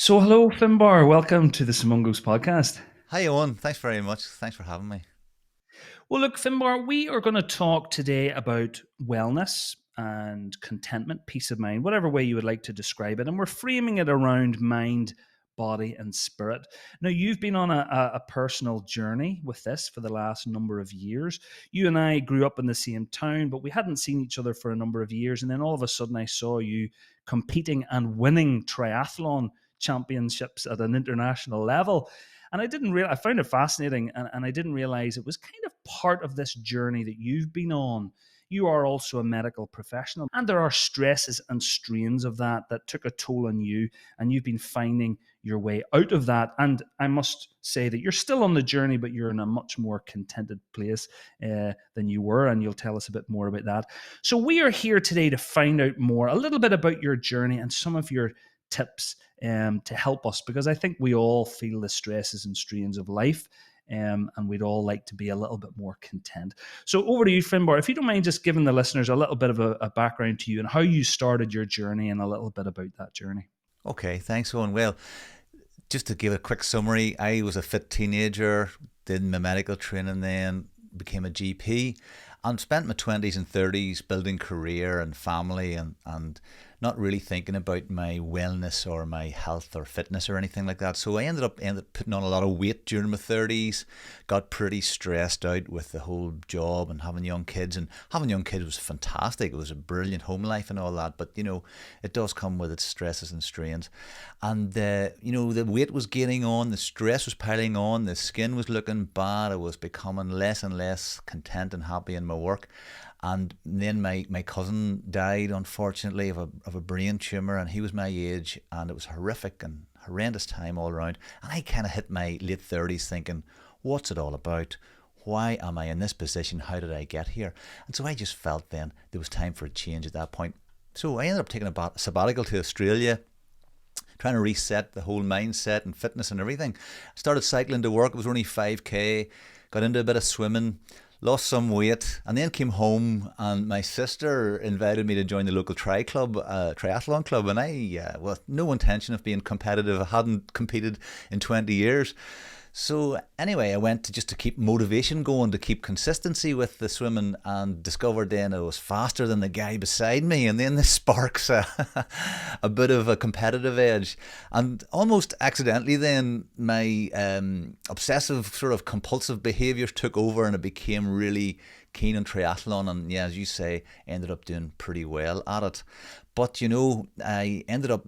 So, hello, Finbar. Welcome to the Simungos podcast. Hi, Owen. Thanks very much. Thanks for having me. Well, look, Finbar, we are going to talk today about wellness and contentment, peace of mind, whatever way you would like to describe it. And we're framing it around mind, body, and spirit. Now, you've been on a personal journey with this for the last number of years. You and I grew up in the same town, but we hadn't seen each other for a number of years. And then all of a sudden, I saw you competing and winning triathlon championships at an international level. And I found it fascinating, and I didn't realize it was kind of part of this journey that you've been on. You are also a medical professional, and there are stresses and strains of that took a toll on you, and you've been finding your way out of that. And I must say that you're still on the journey, but you're in a much more contented place than you were, and you'll tell us a bit more about that. So we are here today to find out more, a little bit about your journey and some of your tips to help us, because I think we all feel the stresses and strains of life. And we'd all like to be a little bit more content. So over to you, Finbar. If you don't mind just giving the listeners a little bit of a background to you and how you started your journey and a little bit about that journey. Okay, thanks, Owen. Well, just to give a quick summary, I was a fit teenager, did my medical training then, became a GP, and spent my 20s and 30s building career and family and not really thinking about my wellness or my health or fitness or anything like that. So I ended up putting on a lot of weight during my 30s, got pretty stressed out with the whole job and having young kids. And having young kids was fantastic. It was a brilliant home life and all that. But, it does come with its stresses and strains. And, the weight was gaining on, the stress was piling on, the skin was looking bad. I was becoming less and less content and happy in my work. And then my cousin died, unfortunately, of a brain tumour, and he was my age, and it was horrific and horrendous time all around. And I kind of hit my late 30s thinking, what's it all about? Why am I in this position? How did I get here? And so I just felt then there was time for a change at that point. So I ended up taking a sabbatical to Australia, trying to reset the whole mindset and fitness and everything. Started cycling to work. It was only 5K. Got into a bit of swimming, lost some weight, and then came home, and my sister invited me to join the local triathlon club, and I, with no intention of being competitive, I hadn't competed in 20 years. So anyway, I went to keep motivation going, to keep consistency with the swimming, and discovered then I was faster than the guy beside me, and then this sparks a bit of a competitive edge. And almost accidentally then my obsessive sort of compulsive behaviours took over, and I became really keen on triathlon, and yeah, as you say, ended up doing pretty well at it. But I ended up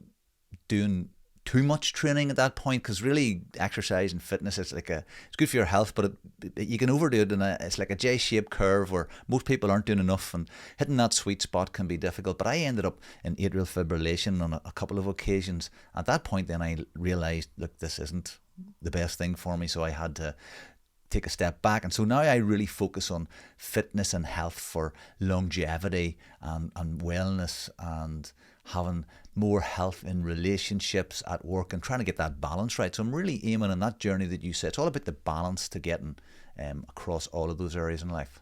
doing too much training at that point, because really exercise and fitness, it's good for your health, but you can overdo it, and it's like a J-shaped curve where most people aren't doing enough, and hitting that sweet spot can be difficult. But I ended up in atrial fibrillation on a couple of occasions. At that point then I realised, look, this isn't the best thing for me, so I had to take a step back. And so now I really focus on fitness and health for longevity and wellness, and having more health in relationships, at work, and trying to get that balance right. So I'm really aiming on that journey that you said. It's all about the balance to getting across all of those areas in life.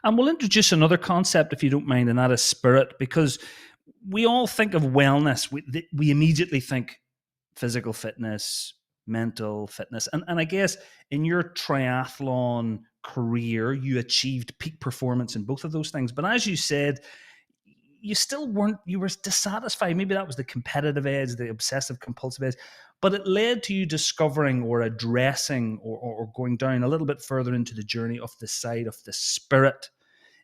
And we'll introduce another concept, if you don't mind, and that is spirit, because we all think of wellness. We immediately think physical fitness, mental fitness. And I guess in your triathlon career, you achieved peak performance in both of those things. But as you said, you still weren't, you were dissatisfied. Maybe that was the competitive edge, the obsessive compulsive edge. But it led to you discovering or addressing or going down a little bit further into the journey of the side of the spirit.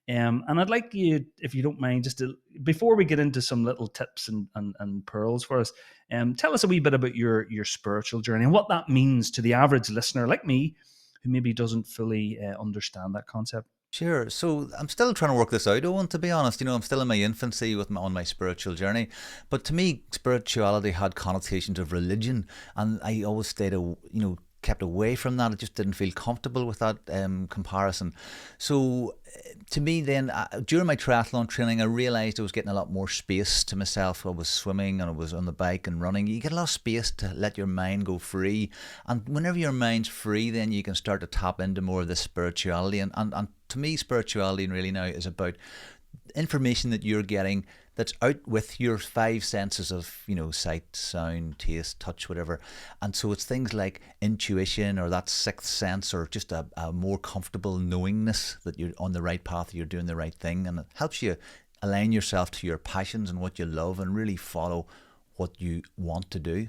And I'd like you, if you don't mind, just to, before we get into some little tips and pearls for us, tell us a wee bit about your spiritual journey and what that means to the average listener like me, who maybe doesn't fully understand that concept. Sure. So I'm still trying to work this out, Owen, to be honest. I'm still in my infancy on my spiritual journey. But to me, spirituality had connotations of religion, and I always kept away from that. I just didn't feel comfortable with that comparison. So to me then, during my triathlon training, I realised I was getting a lot more space to myself. I was swimming and I was on the bike and running. You get a lot of space to let your mind go free. And whenever your mind's free, then you can start to tap into more of this spirituality. And to me, spirituality really now is about information that you're getting that's out with your five senses of, sight, sound, taste, touch, whatever. And so it's things like intuition or that sixth sense, or just a more comfortable knowingness that you're on the right path, you're doing the right thing. And it helps you align yourself to your passions and what you love and really follow what you want to do.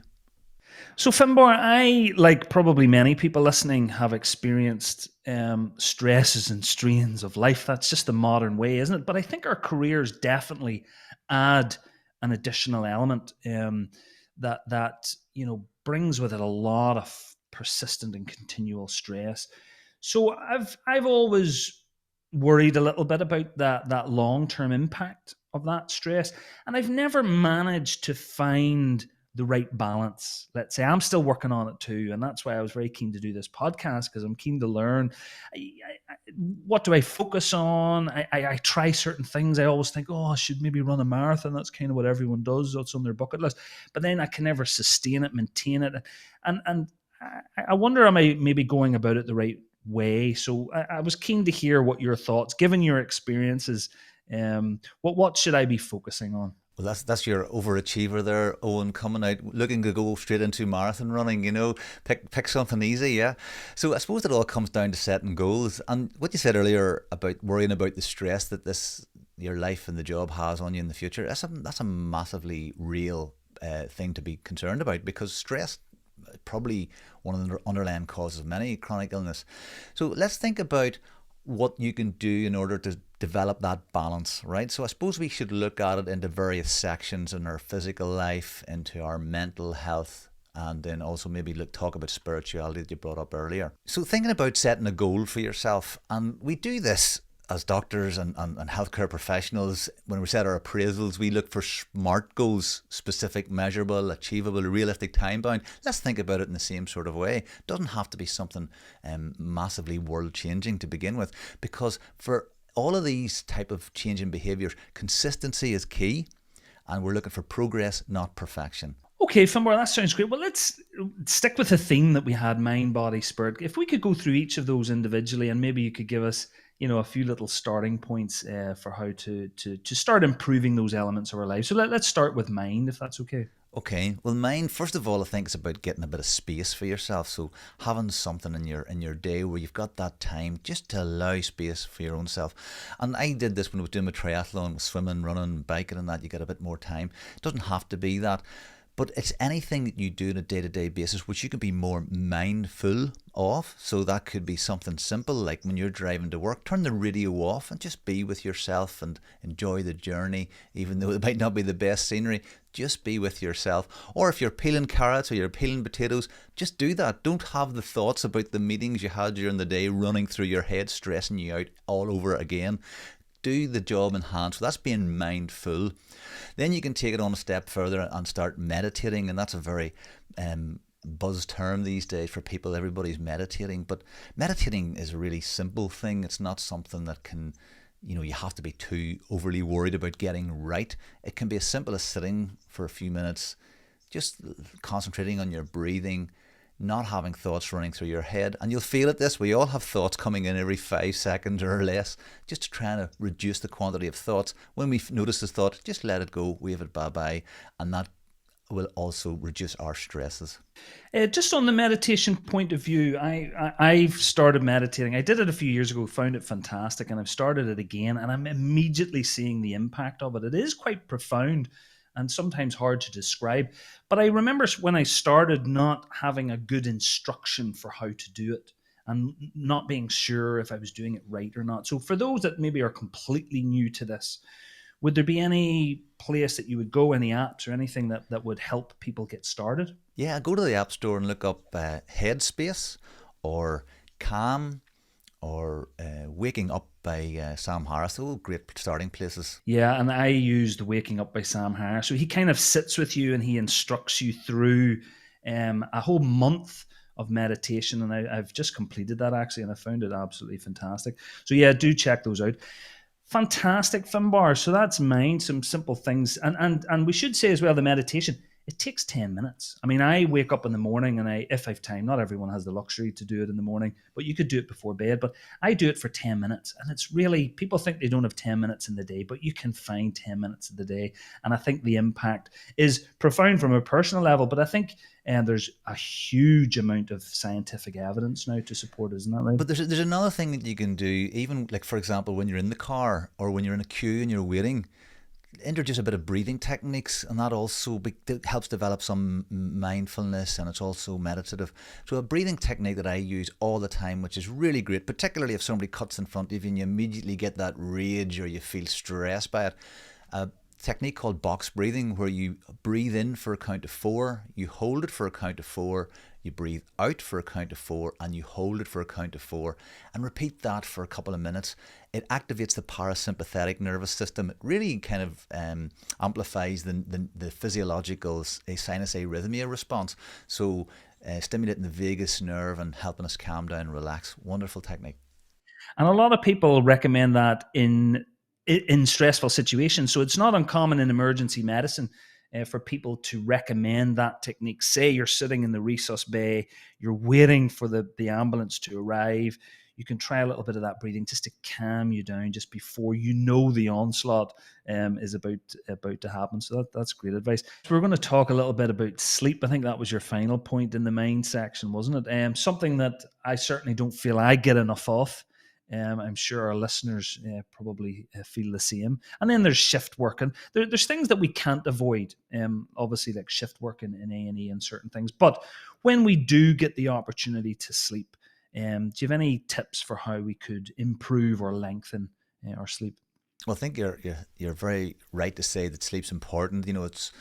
So, Finbar, I, like probably many people listening, have experienced stresses and strains of life. That's just the modern way, isn't it? But I think our careers definitely add an additional element that brings with it a lot of persistent and continual stress. So, I've always worried a little bit about that long term impact of that stress, and I've never managed to find the right balance. Let's say I'm still working on it too, and that's why I was very keen to do this podcast, because I'm keen to learn. What do I focus on? I try certain things. I always think, oh, I should maybe run a marathon. That's kind of what everyone does. That's on their bucket list. But then I can never sustain it, maintain it, and I wonder, am I maybe going about it the right way? So I was keen to hear what your thoughts, given your experiences. What should I be focusing on? Well, that's your overachiever there, Owen, coming out looking to go straight into marathon running. Pick something easy, yeah. So I suppose it all comes down to setting goals, and what you said earlier about worrying about the stress that this your life and the job has on you in the future. That's a massively real thing to be concerned about, because stress is probably one of the underlying causes of many chronic illness. So let's think about what you can do in order to develop that balance, right? So I suppose we should look at it into various sections in our physical life, into our mental health, and then also maybe talk about spirituality that you brought up earlier. So thinking about setting a goal for yourself, and we do this as doctors and healthcare professionals. When we set our appraisals, we look for SMART goals: specific, measurable, achievable, realistic, time bound. Let's think about it in the same sort of way. It doesn't have to be something massively world changing to begin with, because for all of these type of changing behaviours, consistency is key, and we're looking for progress, not perfection. Okay, Finbar, that sounds great. Well, let's stick with the theme that we had: mind, body, spirit. If we could go through each of those individually, and maybe you could give us, a few little starting points for how to start improving those elements of our life. So let's start with mind, if that's okay. Okay, well, mine, first of all, I think it's about getting a bit of space for yourself. So having something in your day where you've got that time just to allow space for your own self. And I did this when I was doing my triathlon, swimming, running, biking, and that. You get a bit more time. It doesn't have to be that, but it's anything that you do on a day-to-day basis which you can be more mindful of. So that could be something simple, like when you're driving to work, turn the radio off and just be with yourself and enjoy the journey, even though it might not be the best scenery. Just be with yourself. Or if you're peeling carrots or you're peeling potatoes, just do that. Don't have the thoughts about the meetings you had during the day running through your head, stressing you out all over again. Do the job in hand. So that's being mindful. Then you can take it on a step further and start meditating, and that's a very buzz term these days for people. Everybody's meditating, but meditating is a really simple thing. It's not something that can, you have to be too overly worried about getting right. It can be as simple as sitting for a few minutes, just concentrating on your breathing, not having thoughts running through your head. And you'll feel it this. We all have thoughts coming in every 5 seconds or less, just to try to reduce the quantity of thoughts. When we notice this thought, just let it go, wave it bye-bye, and that will also reduce our stresses. Just on the meditation point of view, I've started meditating. I did it a few years ago, found it fantastic, and I've started it again, and I'm immediately seeing the impact of it. It is quite profound and sometimes hard to describe. But I remember when I started not having a good instruction for how to do it, and not being sure if I was doing it right or not. So for those that maybe are completely new to this, would there be any place that you would go, any apps or anything that would help people get started? Yeah, go to the App Store and look up Headspace or Calm or Waking Up by Sam Harris. All great starting places. Yeah, and I used Waking Up by Sam Harris. So he kind of sits with you and he instructs you through a whole month of meditation. And I've just completed that actually, and I found it absolutely fantastic. So yeah, do check those out. Fantastic, Finbar. So that's mine, some simple things. And we should say as well, the meditation, it takes 10 minutes. I mean, I wake up in the morning and if I've time, not everyone has the luxury to do it in the morning, but you could do it before bed. But I do it for 10 minutes. And it's really, people think they don't have 10 minutes in the day, but you can find 10 minutes in the day. And I think the impact is profound from a personal level. But I think there's a huge amount of scientific evidence now to support it, isn't that right? But there's another thing that you can do, even like, for example, when you're in the car or when you're in a queue and you're waiting, introduce a bit of breathing techniques, and that also helps develop some mindfulness, and it's also meditative. So a breathing technique that I use all the time, which is really great, particularly if somebody cuts in front of you and you immediately get that rage or you feel stressed by it. A technique called box breathing, where you breathe in for a count of 4, you hold it for a count of 4, you breathe out for a count of 4, and you hold it for a count of 4, and repeat that for a couple of minutes. It activates the parasympathetic nervous system. It really kind of amplifies the physiological sinus arrhythmia response. So stimulating the vagus nerve and helping us calm down and relax. Wonderful technique. And a lot of people recommend that in stressful situations. So it's not uncommon in emergency medicine for people to recommend that technique. Say you're sitting in the resus bay, you're waiting for the ambulance to arrive. You can try a little bit of that breathing just to calm you down just before you know the onslaught is about to happen. So that's great advice. So we're going to talk a little bit about sleep. I think that was your final point in the mind section, wasn't it? Something that I certainly don't feel I get enough of. I'm sure our listeners probably feel the same. And then there's shift work, and there's things that we can't avoid. Obviously, like shift work in A&E and certain things. But when we do get the opportunity to sleep, do you have any tips for how we could improve or lengthen our sleep? Well, I think you're very right to say that sleep's important. You know, it's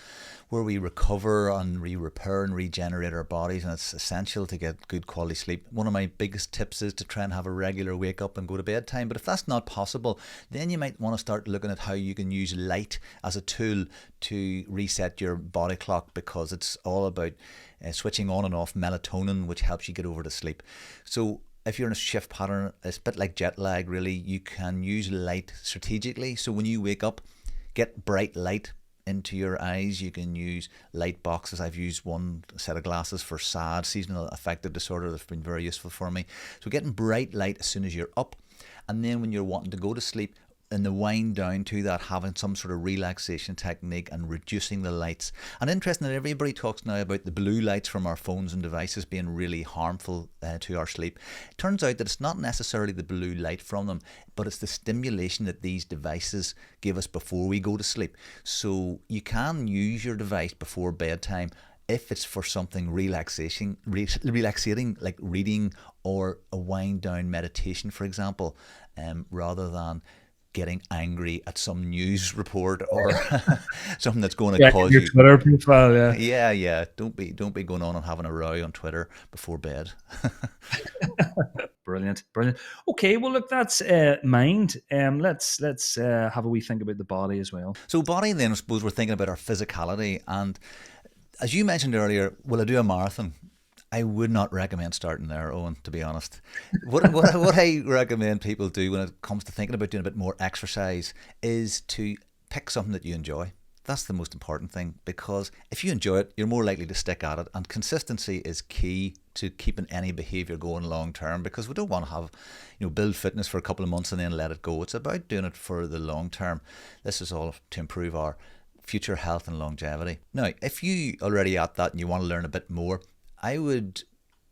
where we recover and repair and regenerate our bodies, and it's essential to get good quality sleep. One of my biggest tips is to try and have a regular wake up and go to bed time. But if that's not possible, then you might want to start looking at how you can use light as a tool to reset your body clock, because it's all about switching on and off melatonin, which helps you get over to sleep. So if you're in a shift pattern, it's a bit like jet lag, really. You can use light strategically. So when you wake up, get bright light into your eyes. You can use light boxes. I've used one set of glasses for SAD, seasonal affective disorder. That's been very useful for me. So getting bright light as soon as you're up, and then when you're wanting to go to sleep, and the wind down to that, having some sort of relaxation technique and reducing the lights. And interesting that everybody talks now about the blue lights from our phones and devices being really harmful to our sleep. It turns out that it's not necessarily the blue light from them, but it's the stimulation that these devices give us before we go to sleep. So you can use your device before bedtime if it's for something relaxating, like reading or a wind down meditation, for example, rather than getting angry at some news report or something that's going to cause Your you. Twitter profile, Yeah. Don't be going on and having a row on Twitter before bed. Brilliant. Okay, well, look, that's mind. Let's have a wee think about the body as well. So body, then, I suppose we're thinking about our physicality, and as you mentioned earlier, will I do a marathon? I would not recommend starting there, Owen, to be honest. What I recommend people do when it comes to thinking about doing a bit more exercise is to pick something that you enjoy. That's the most important thing, because if you enjoy it, you're more likely to stick at it, and consistency is key to keeping any behaviour going long term, because we don't want to have, build fitness for a couple of months and then let it go. It's about doing it for the long term. This is all to improve our future health and longevity. Now, if you already at that and you want to learn a bit more, I would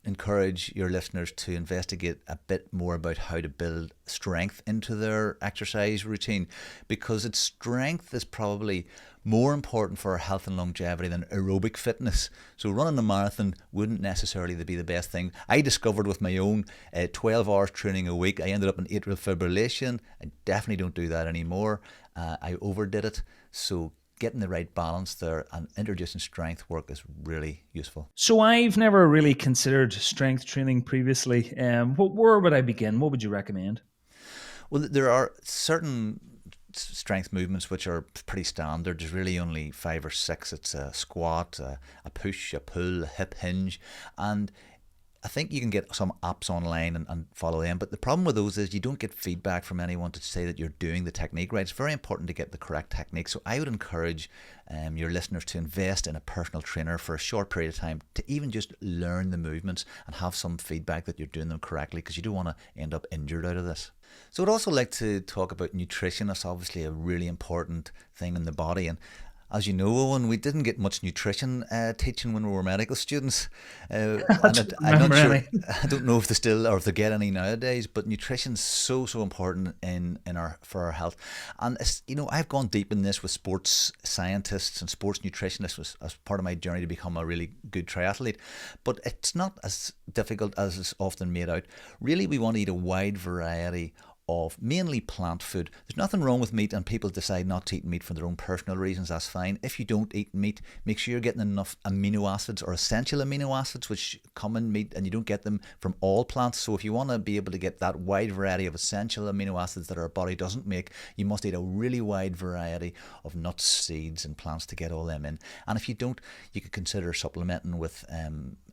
encourage your listeners to investigate a bit more about how to build strength into their exercise routine, because its strength is probably more important for our health and longevity than aerobic fitness. So running a marathon wouldn't necessarily be the best thing. I discovered with my own 12 hours training a week, I ended up in atrial fibrillation. I definitely don't do that anymore. I overdid it. So getting the right balance there and introducing strength work is really useful. So I've never really considered strength training previously. Where would I begin? What would you recommend? Well, there are certain strength movements which are pretty standard. There's really only 5 or 6. It's a squat, a push, a pull, a hip hinge, and I think you can get some apps online and follow them, but the problem with those is you don't get feedback from anyone to say that you're doing the technique right. It's very important to get the correct technique. So I would encourage your listeners to invest in a personal trainer for a short period of time to even just learn the movements and have some feedback that you're doing them correctly, because you don't want to end up injured out of this. So I'd also like to talk about nutrition. That's obviously a really important thing in the body. And as you know, Owen, we didn't get much nutrition teaching when we were medical students, I and don't I'm not remember sure. any. I don't know if they still or if they get any nowadays. But nutrition's so important in our for our health, and it's, I've gone deep in this with sports scientists and sports nutritionists as part of my journey to become a really good triathlete. But it's not as difficult as it's often made out. Really, we want to eat a wide variety of mainly plant food. There's nothing wrong with meat, and people decide not to eat meat for their own personal reasons. That's fine. If you don't eat meat, make sure you're getting enough amino acids or essential amino acids, which come in meat, and you don't get them from all plants. So if you want to be able to get that wide variety of essential amino acids that our body doesn't make, you must eat a really wide variety of nuts, seeds, and plants to get all them in. And if you don't, you could consider supplementing with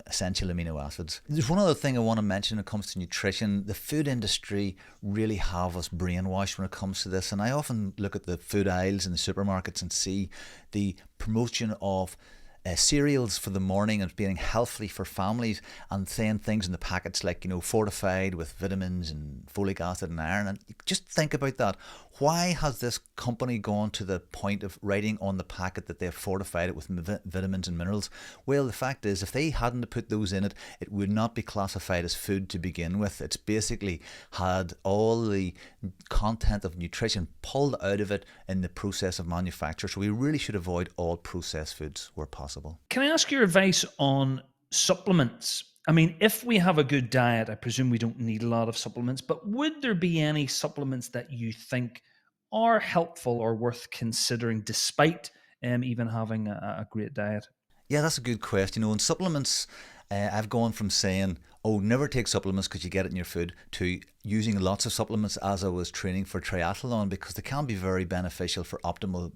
essential amino acids. There's one other thing I want to mention when it comes to nutrition. The food industry really have us brainwashed when it comes to this, and I often look at the food aisles in the supermarkets and see the promotion of cereals for the morning and being healthy for families, and saying things in the packets like, fortified with vitamins and folic acid and iron. And just think about that. Why has this company gone to the point of writing on the packet that they've fortified it with vitamins and minerals? Well, the fact is, if they hadn't put those in it, it would not be classified as food to begin with. It's basically had all the content of nutrition pulled out of it in the process of manufacture. So we really should avoid all processed foods where possible. Can I ask your advice on supplements? I mean, if we have a good diet, I presume we don't need a lot of supplements, but would there be any supplements that you think are helpful or worth considering despite even having a great diet? Yeah, that's a good question. In supplements, I've gone from saying, oh, never take supplements because you get it in your food, to using lots of supplements as I was training for triathlon, because they can be very beneficial for optimal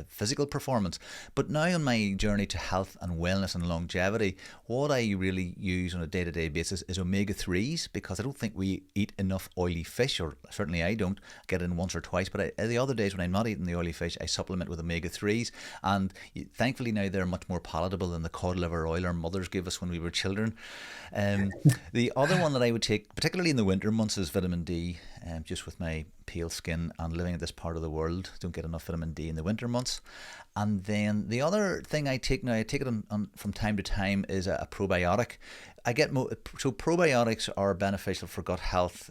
physical performance. But now on my journey to health and wellness and longevity, what I really use on a day-to-day basis is omega-3s, because I don't think we eat enough oily fish, or certainly I don't get it in once or twice, but the other days when I'm not eating the oily fish, I supplement with omega-3s, and thankfully now they're much more palatable than the cod liver oil our mothers gave us when we were children. The other one that I would take, particularly in the winter months, is vitamin D. Just with my pale skin and living in this part of the world, don't get enough vitamin D in the winter months. And then the other thing I take now, I take it from time to time, is a probiotic. So probiotics are beneficial for gut health.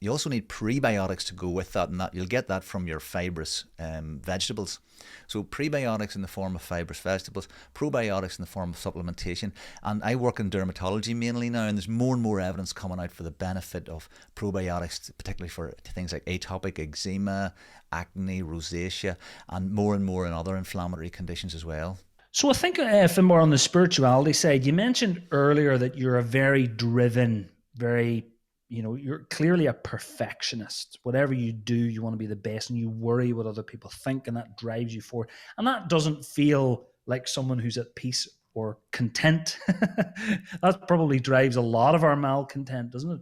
You also need prebiotics to go with that, and that you'll get that from your fibrous vegetables. So prebiotics in the form of fibrous vegetables, probiotics in the form of supplementation. And I work in dermatology mainly now, and there's more and more evidence coming out for the benefit of probiotics, particularly for things like atopic eczema, acne, rosacea, and more in other inflammatory conditions as well. So I think, Finbar, on the spirituality side, you mentioned earlier that you're a very driven, very, you're clearly a perfectionist. Whatever you do, you want to be the best, and you worry what other people think, and that drives you forward. And that doesn't feel like someone who's at peace or content. That probably drives a lot of our malcontent, doesn't it?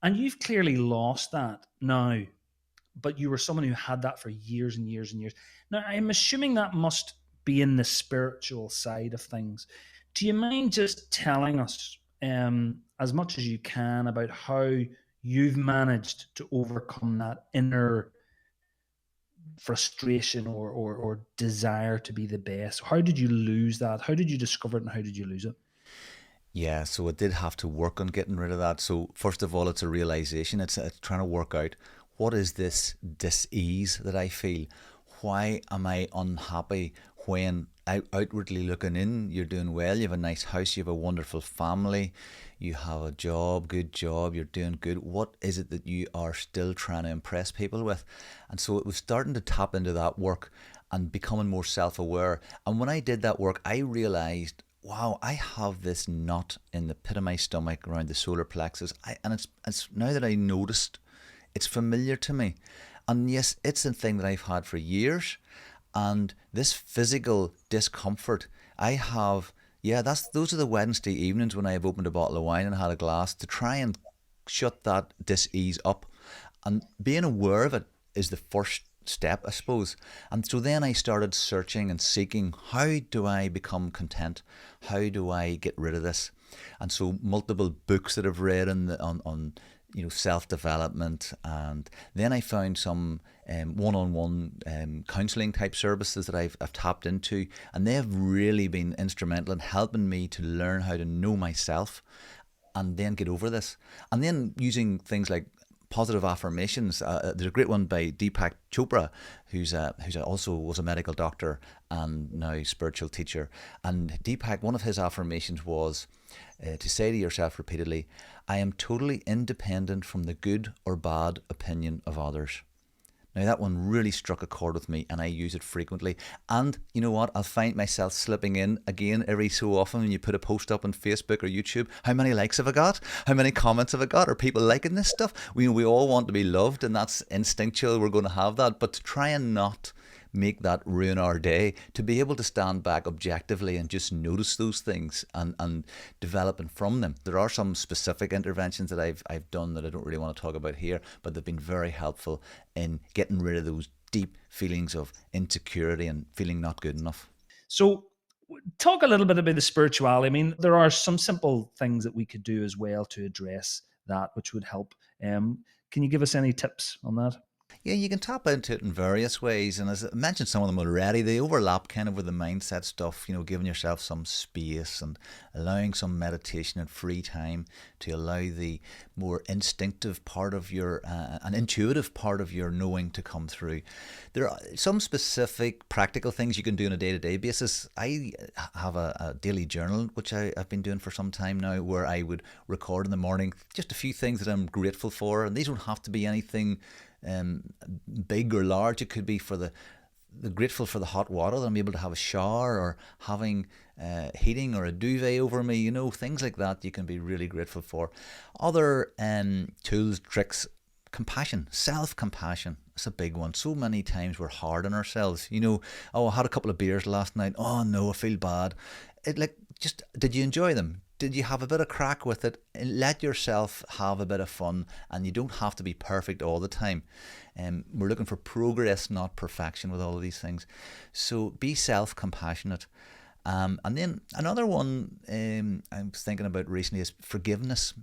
And you've clearly lost that now, but you were someone who had that for years and years and years. Now, I'm assuming that must be in the spiritual side of things. Do you mind just telling us as much as you can about how you've managed to overcome that inner frustration or desire to be the best? How did you lose that? How did you discover it, and how did you lose it? Yeah, so I did have to work on getting rid of that. So first of all, it's a realization. It's trying to work out, what is this dis-ease that I feel? Why am I unhappy when outwardly looking in, you're doing well, you have a nice house, you have a wonderful family, you have a job, good job, you're doing good. What is it that you are still trying to impress people with? And so it was starting to tap into that work and becoming more self-aware. And when I did that work, I realized, wow, I have this knot in the pit of my stomach around the solar plexus. And it's now that I noticed, it's familiar to me. And yes, it's a thing that I've had for years. And this physical discomfort, I have Yeah, those are the Wednesday evenings when I've opened a bottle of wine and had a glass to try and shut that dis-ease up. And being aware of it is the first step, I suppose. And so then I started searching and seeking, how do I become content? How do I get rid of this? And so multiple books that I've read on self development, and then I found some one-on-one counselling type services that I've tapped into, and they've really been instrumental in helping me to learn how to know myself and then get over this. And then using things like positive affirmations. There's a great one by Deepak Chopra, who's also was a medical doctor and now spiritual teacher. And Deepak, one of his affirmations was to say to yourself repeatedly, "I am totally independent from the good or bad opinion of others." Now, that one really struck a chord with me, and I use it frequently. And you know what? I'll find myself slipping in again every so often when you put a post up on Facebook or YouTube. How many likes have I got? How many comments have I got? Are people liking this stuff? We all want to be loved, and that's instinctual. We're going to have that. But to try and not make that ruin our day, to be able to stand back objectively and just notice those things and developing from them. There are some specific interventions that I've done that I don't really want to talk about here, but they've been very helpful in getting rid of those deep feelings of insecurity and feeling not good enough. So, talk a little bit about the spirituality. I mean, there are some simple things that we could do as well to address that, which would help. Can you give us any tips on that? Yeah, you can tap into it in various ways. And as I mentioned some of them already, they overlap kind of with the mindset stuff, giving yourself some space and allowing some meditation and free time to allow the more instinctive part of your, an intuitive part of your knowing to come through. There are some specific practical things you can do on a day-to-day basis. I have a daily journal, which I've been doing for some time now, where I would record in the morning just a few things that I'm grateful for. And these don't have to be anything big or large. It could be for the grateful for the hot water that I'm able to have a shower, or having heating or a duvet over me, things like that you can be really grateful for. Other tools, tricks, compassion, self-compassion. It's a big one. So many times we're hard on ourselves. Oh, I had a couple of beers last night. Oh no, I feel bad. Just, did you enjoy them? Did you have a bit of crack with it? Let yourself have a bit of fun, and you don't have to be perfect all the time. We're looking for progress, not perfection, with all of these things. So be self-compassionate. And then another one I was thinking about recently is forgiveness.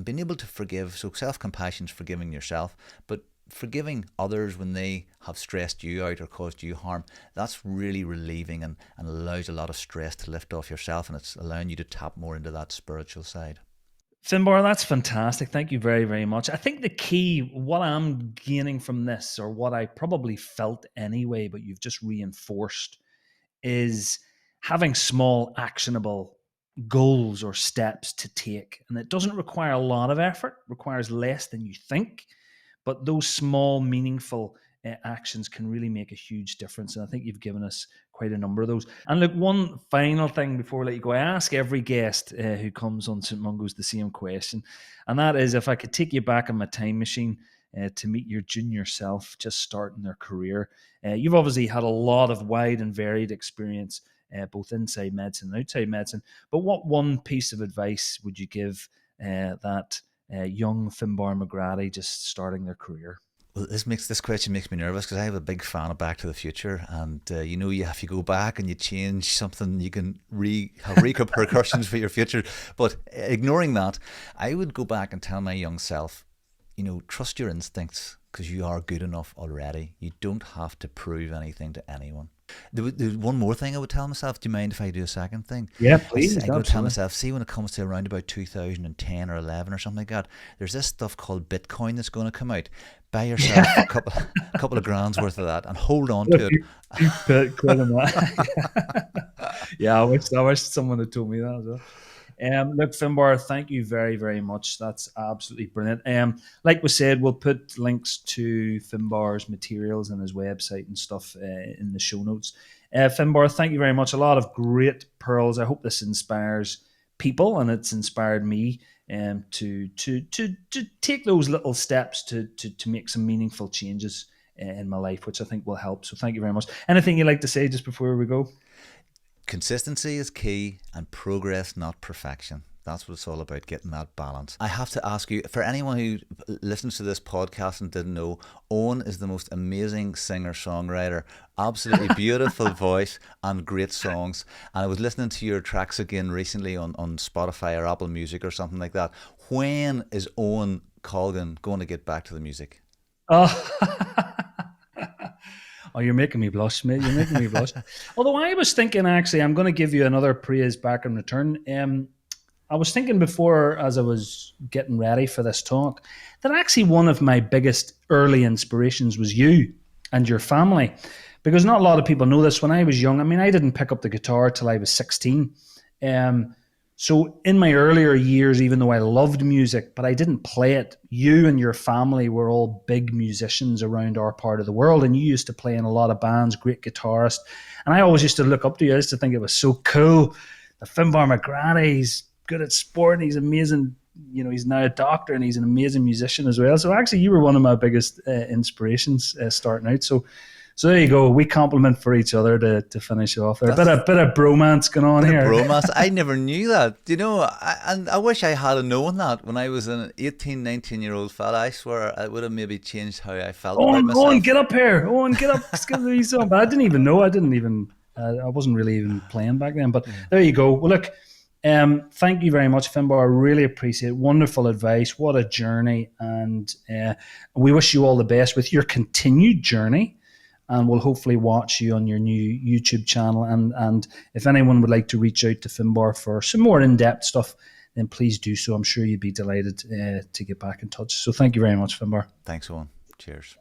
Being able to forgive. So self-compassion is forgiving yourself, but forgiving others when they have stressed you out or caused you harm, that's really relieving and allows a lot of stress to lift off yourself, and it's allowing you to tap more into that spiritual side. Finbar, that's fantastic. Thank you very, very much. I think the key, what I'm gaining from this, or what I probably felt anyway, but you've just reinforced, is having small, actionable goals or steps to take. And it doesn't require a lot of effort, requires less than you think. But those small, meaningful actions can really make a huge difference. And I think you've given us quite a number of those. And look, one final thing before we let you go, I ask every guest who comes on St. Mungo's the same question. And that is, if I could take you back in my time machine to meet your junior self, just starting their career. You've obviously had a lot of wide and varied experience, both inside medicine and outside medicine. But what one piece of advice would you give that young Finbar McGrady just starting their career? Well, this question makes me nervous because I have a big fan of Back to the Future, and if you go back and you change something, you can have repercussions for your future. But ignoring that, I would go back and tell my young self, trust your instincts, because you are good enough already. You don't have to prove anything to anyone. There's one more thing I would tell myself. Do you mind if I do a second thing? Yeah, please. I go tell myself, see, when it comes to around about 2010 or 11 or something like that, there's this stuff called Bitcoin that's going to come out. Buy yourself a couple of grand's worth of that and hold on to it. Bitcoin and that. Yeah, I wish someone had told me that as well. Look, Finbar, thank you very, very much. That's absolutely brilliant. Like we said, we'll put links to Finbar's materials and his website and stuff in the show notes. Finbar, thank you very much. A lot of great pearls. I hope this inspires people, and it's inspired me to take those little steps to make some meaningful changes in my life, which I think will help. So thank you very much. Anything you'd like to say just before we go? Consistency is key and progress, not perfection. That's what it's all about, getting that balance. I have to ask you, for anyone who listens to this podcast and didn't know, Owen is the most amazing singer-songwriter, absolutely beautiful voice and great songs. And I was listening to your tracks again recently on Spotify or Apple Music or something like that. When is Owen Colgan going to get back to the music? Oh, oh, you're making me blush, mate. You're making me blush. Although I was thinking, actually, I'm going to give you another praise back in return. I was thinking before, as I was getting ready for this talk, that actually one of my biggest early inspirations was you and your family. Because not a lot of people know this. When I was young, I mean, I didn't pick up the guitar till I was 16. Um, so in my earlier years, even though I loved music, but I didn't play it, you and your family were all big musicians around our part of the world, and you used to play in a lot of bands, great guitarist. And I always used to look up to you. I used to think it was so cool. The Finbar McGrady, he's good at sport, and he's amazing. You know, he's now a doctor, and he's an amazing musician as well. So actually, you were one of my biggest inspirations starting out. So there you go. We compliment for each other to finish off there. Bit of bromance going on here. Bromance. I never knew that. You know, and I wish I had known that when I was an 18, 19-year-old fella. I swear I would have maybe changed how I felt about myself. Owen, get up here. Owen, get up. Let's give me some. But I didn't even know. I wasn't really even playing back then. But there you go. Well, look, thank you very much, Finbar. I really appreciate it. Wonderful advice. What a journey. And we wish you all the best with your continued journey. And we'll hopefully watch you on your new YouTube channel. And if anyone would like to reach out to Finbar for some more in-depth stuff, then please do so. I'm sure you'd be delighted to get back in touch. So thank you very much, Finbar. Thanks, Owen. Cheers.